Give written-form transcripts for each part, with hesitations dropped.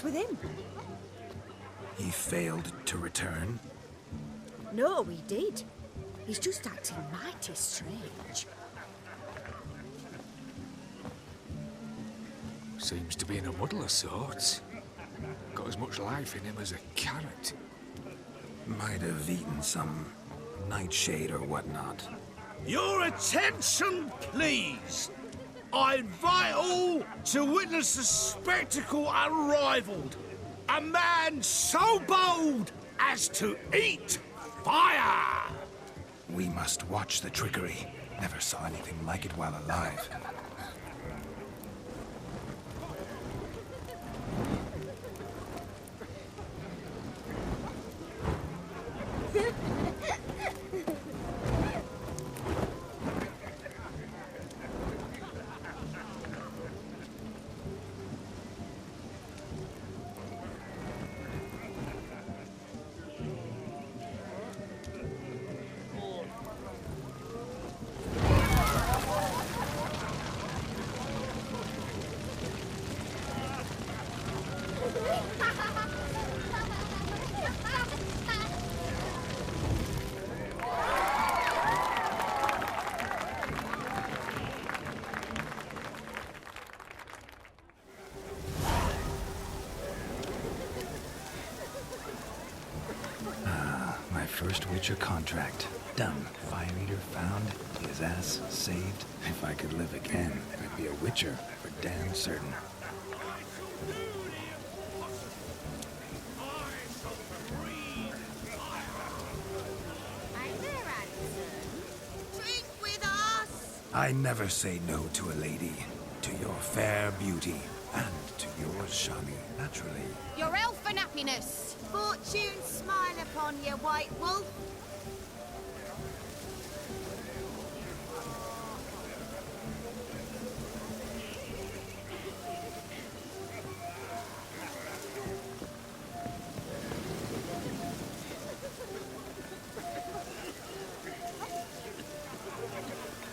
with him? He failed to return? No, he did. He's just acting mighty strange. Seems to be in a muddle of sorts. Got as much life in him as a carrot. Might have eaten some nightshade or whatnot. Your attention, please! I invite all to witness a spectacle unrivaled. A man so bold as to eat fire! We must watch the trickery. Never saw anything like it while alive. First Witcher contract. Done. Fire Eater found. His ass saved. If I could live again, I'd be a Witcher for damn certain. Drink with us! I never say no to a lady. To your fair beauty. And to yours, Shani, naturally. Your elfin happiness! Fortune smile upon you, White Wolf.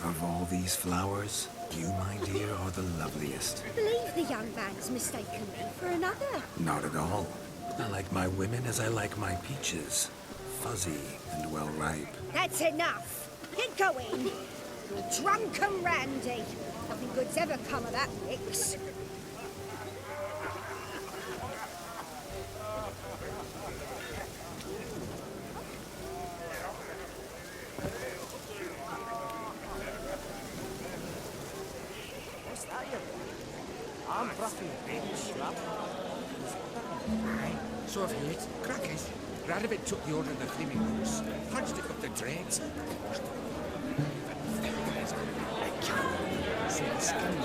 Of all these flowers, you, my dear, are the loveliest. I believe the young man's mistaken me for another. Not at all. I like my women as I like my peaches. Fuzzy and well ripe. That's enough. Get going. Drunken Randy. Nothing good's ever come of that mix. What's that you? I'm brushing the bench, lad. Aye, so I've heard. Crackers. Radovid took the order of the Flaming Horse, punched it up the dregs. So the skin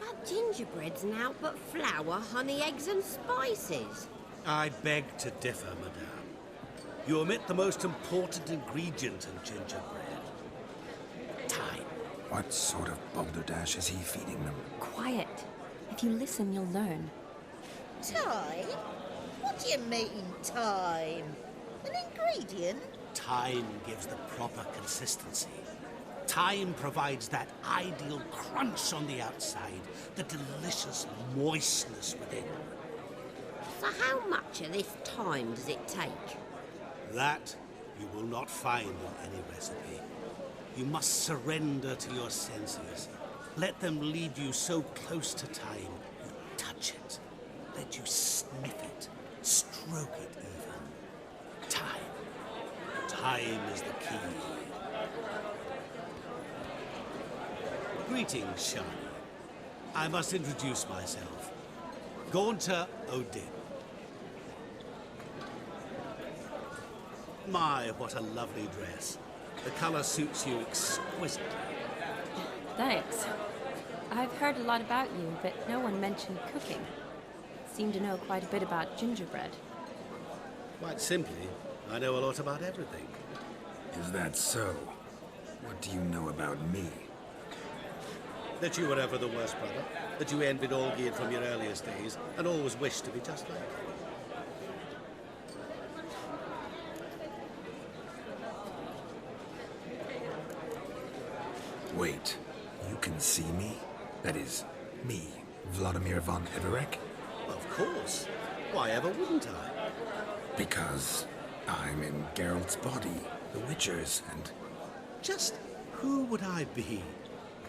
That gingerbread's now but flour, honey, eggs and spices. I beg to differ, madame. You omit the most important ingredient in gingerbread. Time. What sort of balderdash is he feeding them? Quiet. If you listen, you'll learn. Time? What do you mean, time? An ingredient? Time gives the proper consistency. Time provides that ideal crunch on the outside, the delicious moistness within. So how much of this time does it take? That you will not find in any recipe. You must surrender to your senses. Let them lead you so close to time, you touch it. Let you sniff it, stroke it even. Time. Time is the key. Greetings, Shani. I must introduce myself. Gaunter O'Din. My, what a lovely dress. The color suits you exquisitely. Thanks. I've heard a lot about you, but no one mentioned cooking. Seem to know quite a bit about gingerbread. Quite simply, I know a lot about everything. Is that so? What do you know about me? That you were ever the worst brother, that you envied Olgierd from your earliest days, and always wished to be just like him. Wait, you can see me? That is, me, Vladimir von Everec? Of course. Why ever wouldn't I? Because I'm in Geralt's body, the Witcher's, and... Just who would I be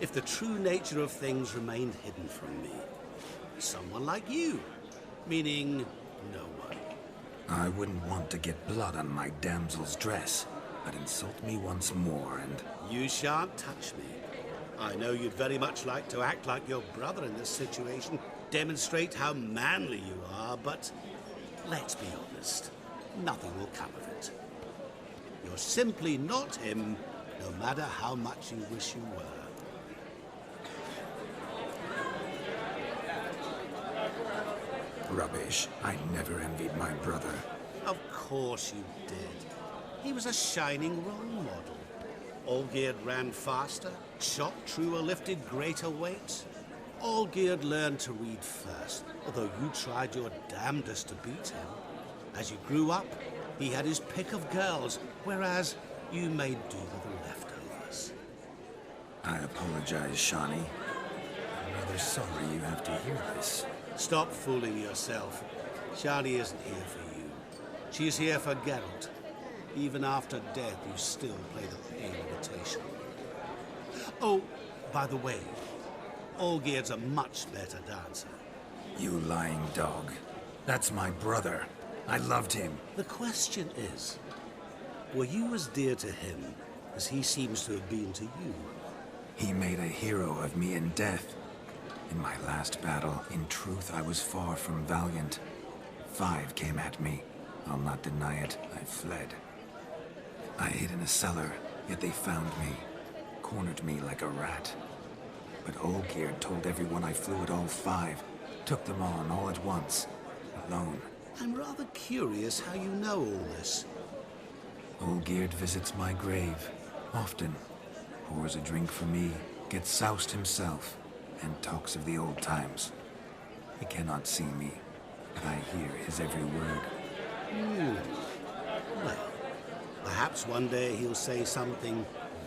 if the true nature of things remained hidden from me? Someone like you, meaning no one. I wouldn't want to get blood on my damsel's dress, but insult me once more and... You shan't touch me. I know you'd very much like to act like your brother in this situation, demonstrate how manly you are, but let's be honest, nothing will come of it. You're simply not him, no matter how much you wish you were. Rubbish. I never envied my brother. Of course you did. He was a shining role model. Olgierd ran faster, shot truer, lifted greater weights. Olgierd learned to read first, although you tried your damnedest to beat him. As you grew up, he had his pick of girls, whereas you made do with the leftovers. I apologize, Shani. I'm rather sorry you have to hear this. Stop fooling yourself. Shani isn't here for you. She's here for Geralt. Even after death, you still play the pale imitation. Oh, by the way, Olgierd's a much better dancer. You lying dog. That's my brother. I loved him. The question is, were you as dear to him as he seems to have been to you? He made a hero of me in death. In my last battle, in truth, I was far from valiant. 5 came at me. I'll not deny it. I fled. I hid in a cellar, yet they found me. Cornered me like a rat. But Olgierd told everyone I flew at all 5. Took them on all at once. Alone. I'm rather curious how you know all this. Olgierd visits my grave. Often. Pours a drink for me. Gets soused himself. And talks of the old times. He cannot see me, but I hear his every word. Well, perhaps one day he'll say something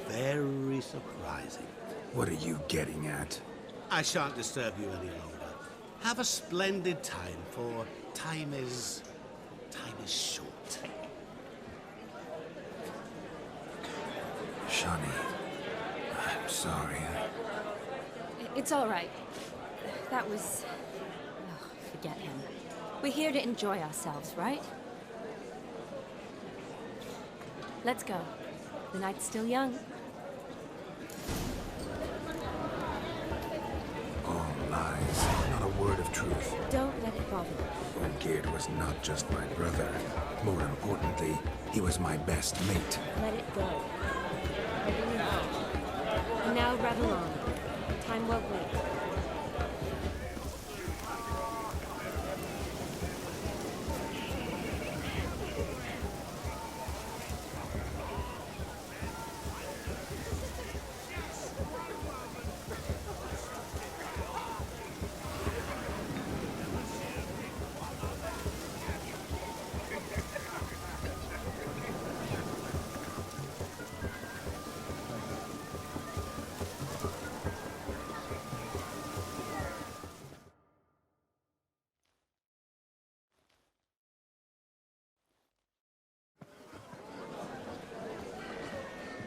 very surprising. What are you getting at? I shan't disturb you any longer. Have a splendid time, for time is short. Shani, I'm sorry. It's all right. That was... Oh, forget him. We're here to enjoy ourselves, right? Let's go. The night's still young. All lies, not a word of truth. Don't let it bother you. Olgierd was not just my brother. More importantly, he was my best mate. Let it go. And now revel on. Time won't wait.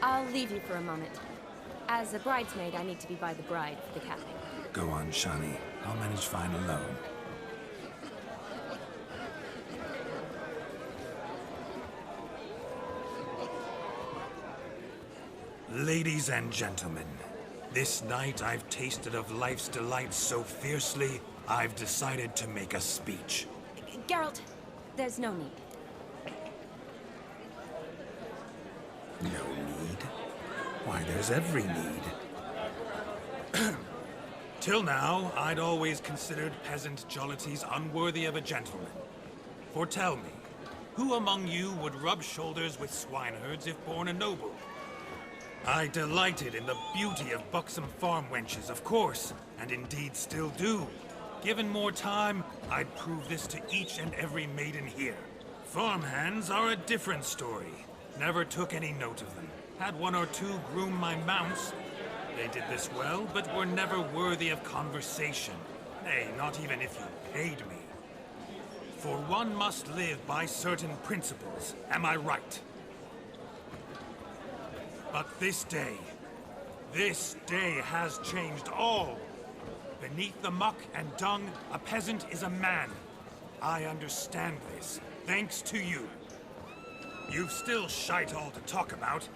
I'll leave you for a moment. As a bridesmaid, I need to be by the bride for the capping. Go on, Shani. I'll manage fine alone. Ladies and gentlemen, this night I've tasted of life's delights so fiercely, I've decided to make a speech. Geralt, there's no need. No need? Why, there's every need. Till now, I'd always considered peasant jollities unworthy of a gentleman. For tell me, who among you would rub shoulders with swineherds if born a noble? I delighted in the beauty of buxom farm wenches, of course, and indeed still do. Given more time, I'd prove this to each and every maiden here. Farmhands are a different story. Never took any note of them. Had one or two groom my mounts. They did this well, but were never worthy of conversation. Nay, not even if you paid me. For one must live by certain principles, am I right? But this day has changed all. Beneath the muck and dung, a peasant is a man. I understand this, thanks to you. You've still shite all to talk about,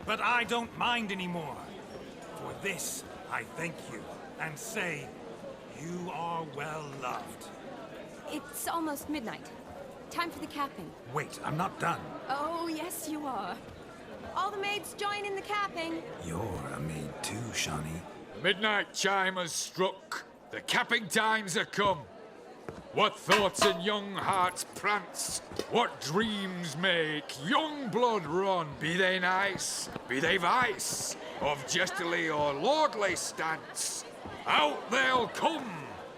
but I don't mind anymore. For this, I thank you, and say, you are well loved. It's almost midnight. Time for the capping. Wait, I'm not done. Oh, yes, you are. All the maids join in the capping. You're a maid too, Shawnee. Midnight chime has struck. The capping times are come. What thoughts in young hearts prance? What dreams make young blood run? Be they nice, be they vice, of jestily or lordly stance, out they'll come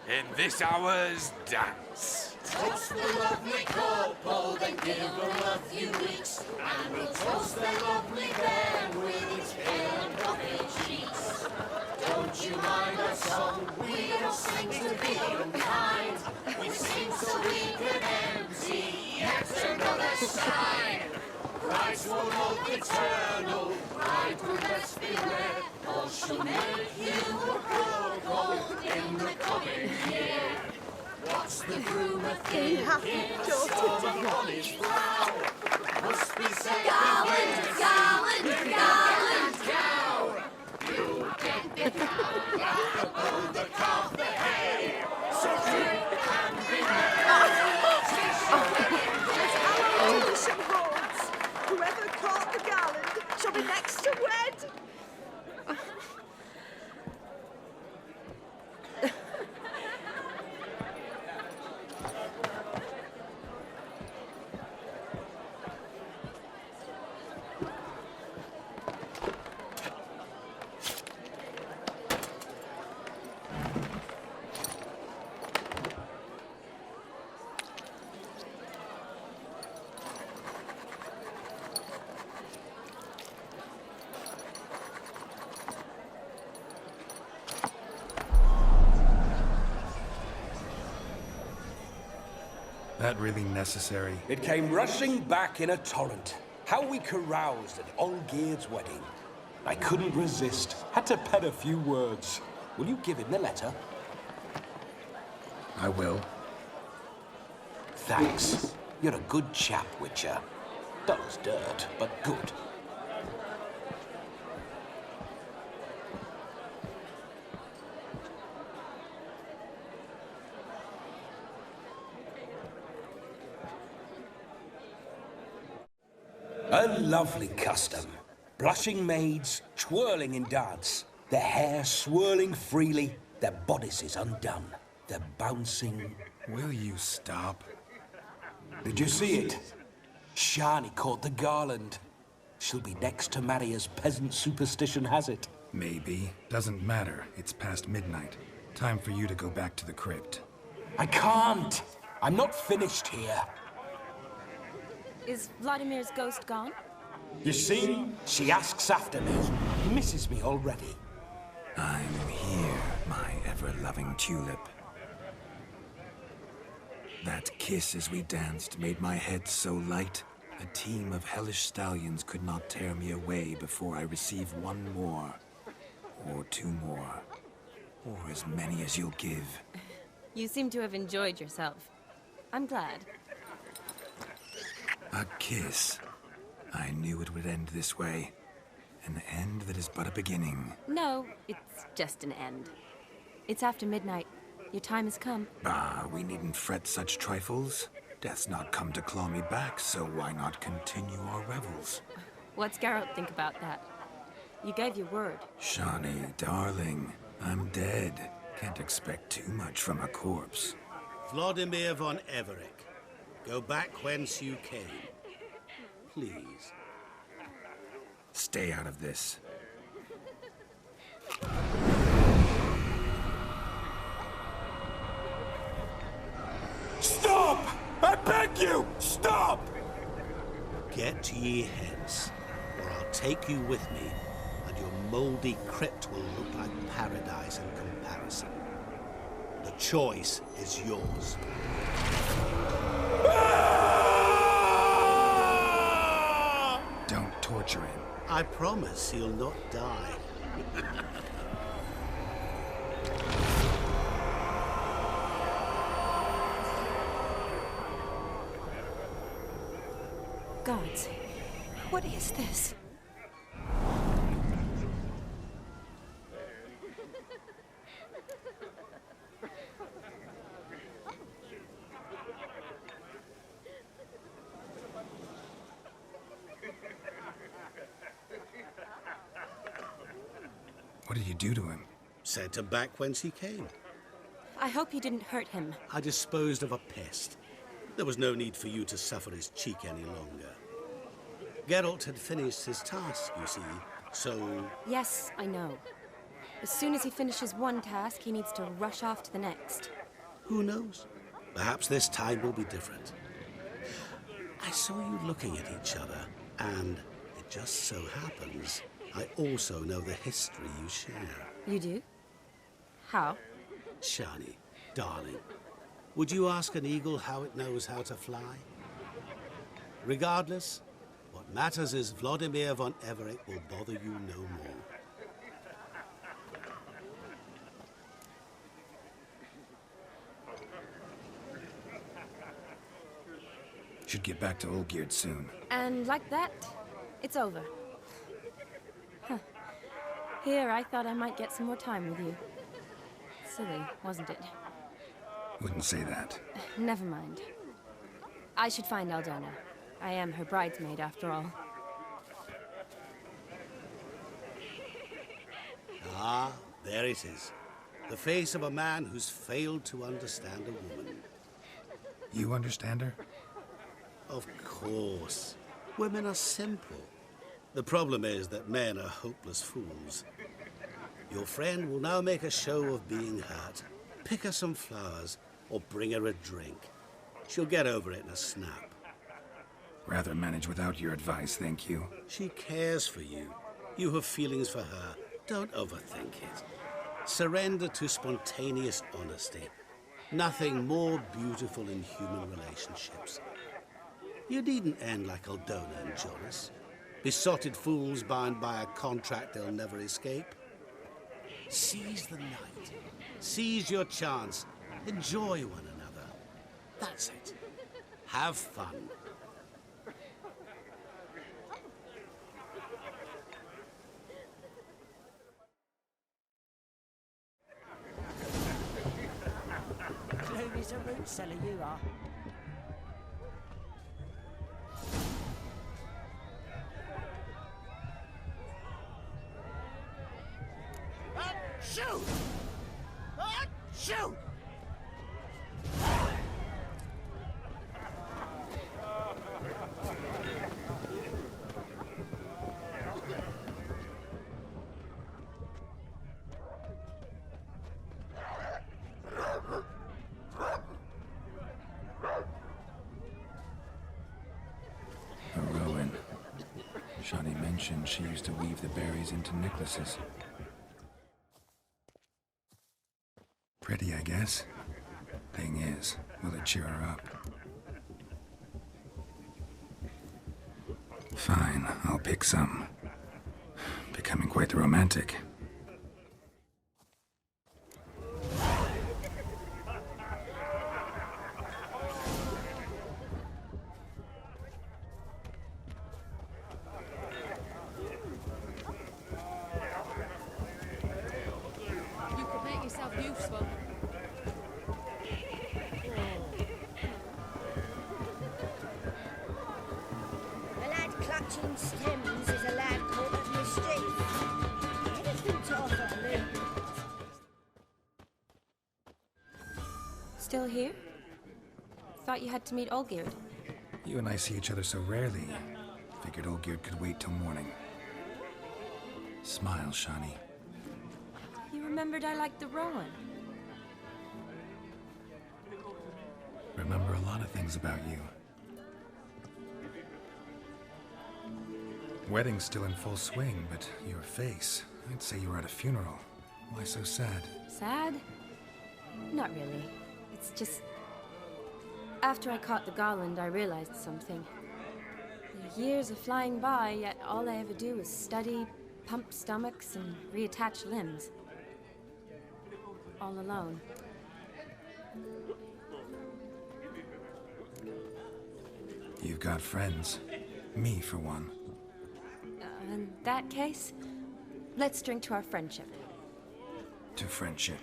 in this hour's dance. Toast the lovely couple, then give them a few weeks, and we'll toast the lovely bairn with its pale and puffy cheeks. Don't you mind our song? We don't sing to be unkind. We sing so we can empty yet another side. Christ will love eternal, bride will best beware, or she'll make you a cuckold in the coming year. What's the groomer thinking? Storm on his brow. Must be said Garland, garland, garland. cow. You get the cow, oh, the calf, the hay. So drink and be merry. Some horns. Whoever caught the garland shall be next to wed. That really necessary? It came rushing back in a torrent. How we caroused at Olgierd's wedding. I couldn't resist. Had to pen a few words. Will you give him the letter? I will. Thanks. You're a good chap, Witcher. Dull as dirt, but good. A lovely custom. Blushing maids, twirling in dance, their hair swirling freely, their bodices undone, their bouncing... Will you stop? Did you see it? Shani caught the garland. She'll be next to marry as peasant superstition has it. Maybe. Doesn't matter. It's past midnight. Time for you to go back to the crypt. I can't. I'm not finished here. Is Vladimir's ghost gone? You see? She asks after me. Misses me already. I'm here, my ever-loving tulip. That kiss as we danced made my head so light. A team of hellish stallions could not tear me away before I receive one more. Or two more. Or as many as you'll give. You seem to have enjoyed yourself. I'm glad. A kiss. I knew it would end this way. An end that is but a beginning. No, it's just an end. It's after midnight. Your time has come. Bah, we needn't fret such trifles. Death's not come to claw me back, so why not continue our revels? What's Geralt think about that? You gave your word. Shawnee, darling, I'm dead. Can't expect too much from a corpse. Vladimir von Everec, go back whence you came. Please. Stay out of this. Stop! I beg you! Stop! Get ye hence, or I'll take you with me and and your moldy crypt will look like paradise in comparison. The choice is yours. Don't torture him. I promise he'll not die. Gods, what is this? What did you do to him? Sent him back whence he came. I hope you didn't hurt him. I disposed of a pest. There was no need for you to suffer his cheek any longer. Geralt had finished his task, you see, so... Yes, I know. As soon as he finishes one task, he needs to rush off to the next. Who knows? Perhaps this time will be different. I saw you looking at each other, and it just so happens I also know the history you share. You do? How? Shani, darling, would you ask an eagle how it knows how to fly? Regardless, what matters is Vladimir von Everett will bother you no more. Should get back to Olgierd soon. And like that, it's over. Huh. Here, I thought I might get some more time with you. Silly, wasn't it? Wouldn't say that. Never mind. I should find Aldona. I am her bridesmaid, after all. Ah, there it is. The face of a man who's failed to understand a woman. You understand her? Of course. Women are simple. The problem is that men are hopeless fools. Your friend will now make a show of being hurt, pick her some flowers, or bring her a drink. She'll get over it in a snap. Rather manage without your advice, thank you. She cares for you. You have feelings for her. Don't overthink it. Surrender to spontaneous honesty. Nothing more beautiful in human relationships. You needn't end like Aldona and Jonas. Besotted fools bound by a contract they'll never escape. Seize the night. Seize your chance. Enjoy one another. That's it. Have fun. Gloomy as a root cellar, you are. Shoot! Shoot! A Rowan. Shani mentioned she used to weave the berries into necklaces. Pretty, I guess. Thing is, will it cheer her up? Fine, I'll pick some. Becoming quite the romantic. You could make yourself useful. A lad clutching stems is a lad caught at mischief. Anything to offer, Luke? Still here? Thought you had to meet Olgierd. You and I see each other so rarely. Figured Olgierd could wait till morning. Smile, Shani. You remembered I liked the Rowan. Remember a lot of things about you. Wedding's still in full swing, but your face, I'd say you were at a funeral. Why so sad? Sad? Not really. It's just... After I caught the Garland, I realized something. The years are flying by, yet all I ever do is study, pump stomachs, and reattach limbs. All alone. You've got friends. Me, for one. In that case, let's drink to our friendship. To friendship.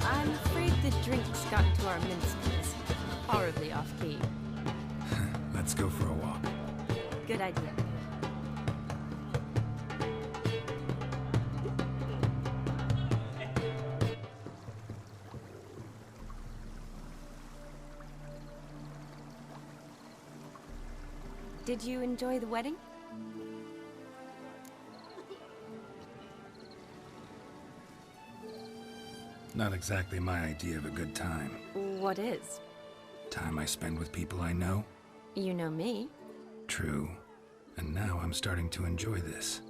I'm afraid the drinks got into our minstrels. Horribly off-key. Let's go for a walk. Good idea. Did you enjoy the wedding? Not exactly my idea of a good time. What is? Time I spend with people I know. You know me. True. And now I'm starting to enjoy this.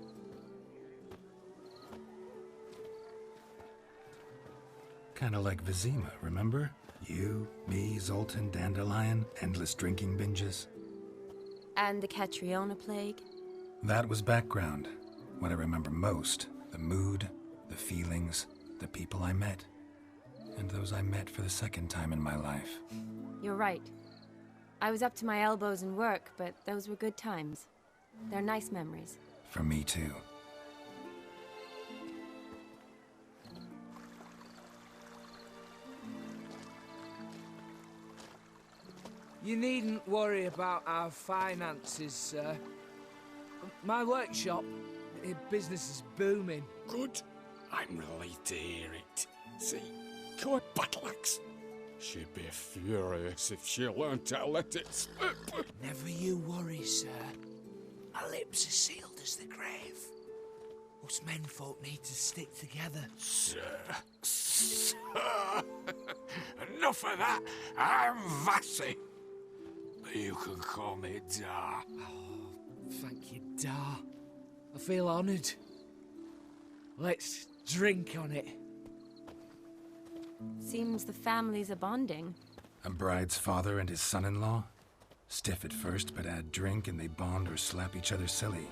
Kinda like Vizima, remember? You, me, Zoltan, Dandelion, endless drinking binges. And the Catriona plague? That was background. What I remember most, the mood, the feelings, the people I met. And those I met for the second time in my life. You're right. I was up to my elbows in work, but those were good times. They're nice memories. For me too. You needn't worry about our finances, sir. My workshop, business is booming. Good. I'm relieved to hear it. See, good Battleaxe. She'd be furious if she learned to let it slip. Never you worry, sir. My lips are sealed as the grave. Us menfolk need to stick together. Sir. Enough of that. I'm Vassy. You can call me Dar. Oh, thank you, Dar. I feel honoured. Let's drink on it. Seems the families are bonding. A bride's father and his son-in-law? Stiff at first, but add drink and they bond or slap each other silly.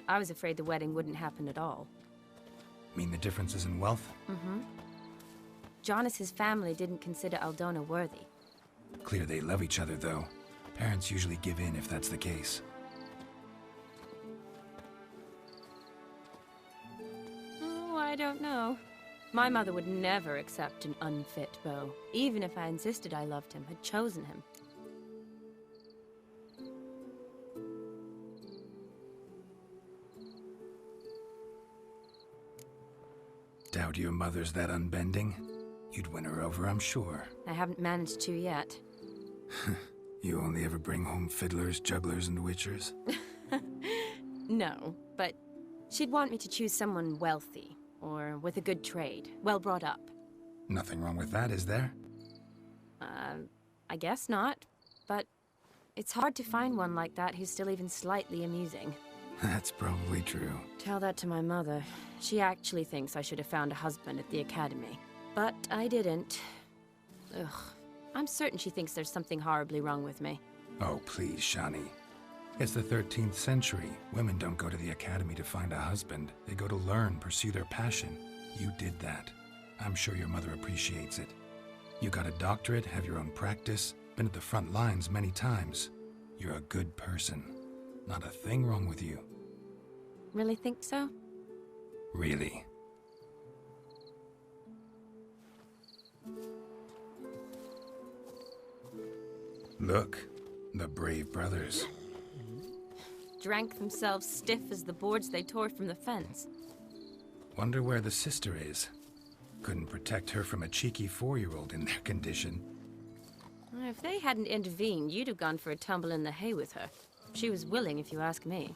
I was afraid the wedding wouldn't happen at all. Mean the differences in wealth? Mm-hmm. Jonas's family didn't consider Aldona worthy. Clear they love each other, though. Parents usually give in if that's the case. Oh, I don't know. My mother would never accept an unfit beau, even if I insisted I loved him, had chosen him. Doubt your mother's that unbending? You'd win her over, I'm sure. I haven't managed to yet. You only ever bring home fiddlers, jugglers, and witchers? No, but she'd want me to choose someone wealthy, or with a good trade, well brought up. Nothing wrong with that, is there? I guess not, but it's hard to find one like that who's still even slightly amusing. That's probably true. Tell that to my mother. She actually thinks I should have found a husband at the academy. But I didn't. Ugh. I'm certain she thinks there's something horribly wrong with me. Oh, please, Shani. It's the 13th century. Women don't go to the academy to find a husband. They go to learn, pursue their passion. You did that. I'm sure your mother appreciates it. You got a doctorate, have your own practice, been at the front lines many times. You're a good person. Not a thing wrong with you. Really think so? Really. Look, the brave brothers. Drank themselves stiff as the boards they tore from the fence. Wonder where the sister is. Couldn't protect her from a cheeky 4-year-old in their condition. If they hadn't intervened, you'd have gone for a tumble in the hay with her. She was willing, if you ask me.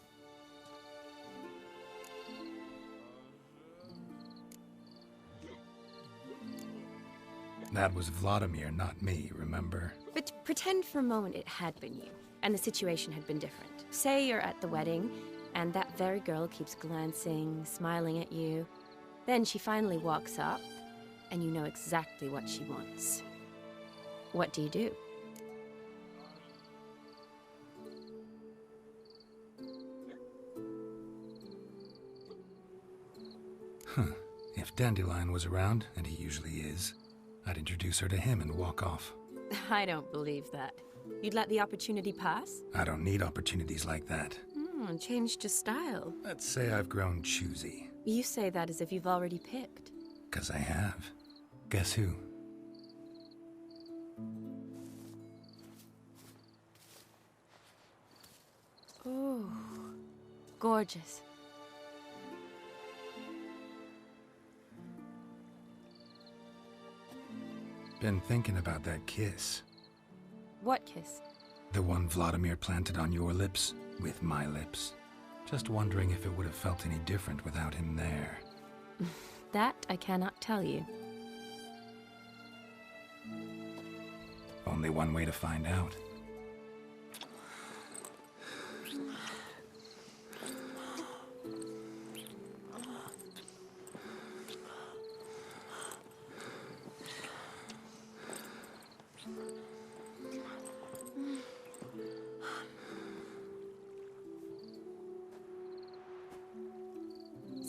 That was Vladimir, not me, remember? But pretend for a moment it had been you, and the situation had been different. Say you're at the wedding, and that very girl keeps glancing, smiling at you. Then she finally walks up, and you know exactly what she wants. What do you do? If Dandelion was around, and he usually is, I'd introduce her to him and walk off. I don't believe that. You'd let the opportunity pass? I don't need opportunities like that. Changed your style. Let's say I've grown choosy. You say that as if you've already picked. 'Cause I have. Guess who? Oh, gorgeous. Been thinking about that kiss. What kiss? The one Vladimir planted on your lips, with my lips. Just wondering if it would have felt any different without him there. That I cannot tell you. Only one way to find out.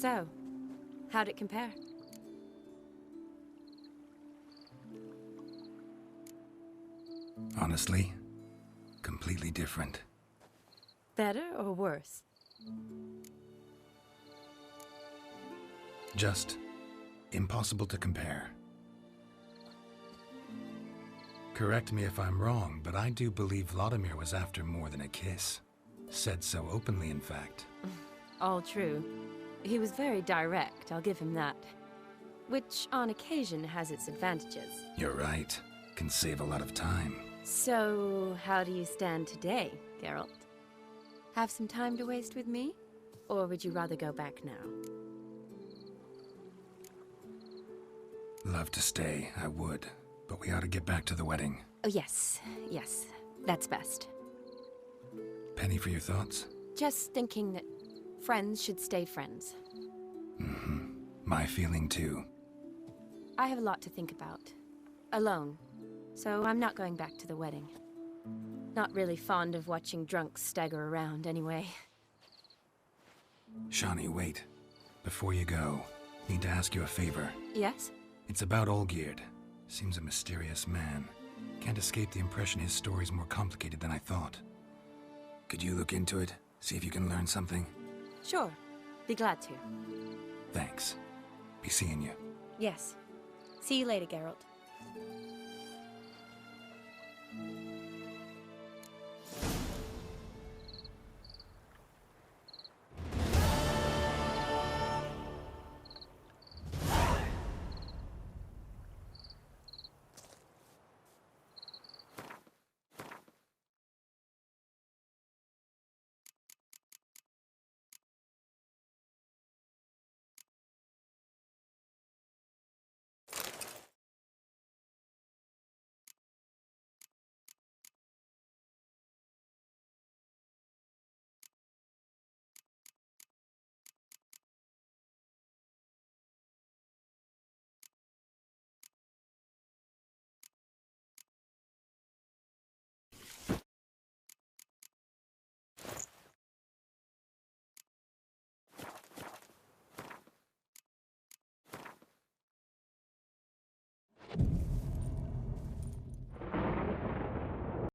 So, how'd it compare? Honestly, completely different. Better or worse? Just impossible to compare. Correct me if I'm wrong, but I do believe Vladimir was after more than a kiss. Said so openly, in fact. All true. He was very direct, I'll give him that. Which, on occasion, has its advantages. You're right. Can save a lot of time. So, how do you stand today, Geralt? Have some time to waste with me? Or would you rather go back now? Love to stay, I would. But we ought to get back to the wedding. Oh, yes. Yes. That's best. Penny for your thoughts? Just thinking that friends should stay friends. My feeling too. I have a lot to think about. Alone. So I'm not going back to the wedding. Not really fond of watching drunks stagger around, anyway. Shani, wait. Before you go, need to ask you a favor. Yes? It's about Olgierd. Seems a mysterious man. Can't escape the impression his story's more complicated than I thought. Could you look into it? See if you can learn something? Sure. Be glad to. Thanks. Be seeing you. Yes. See you later, Geralt.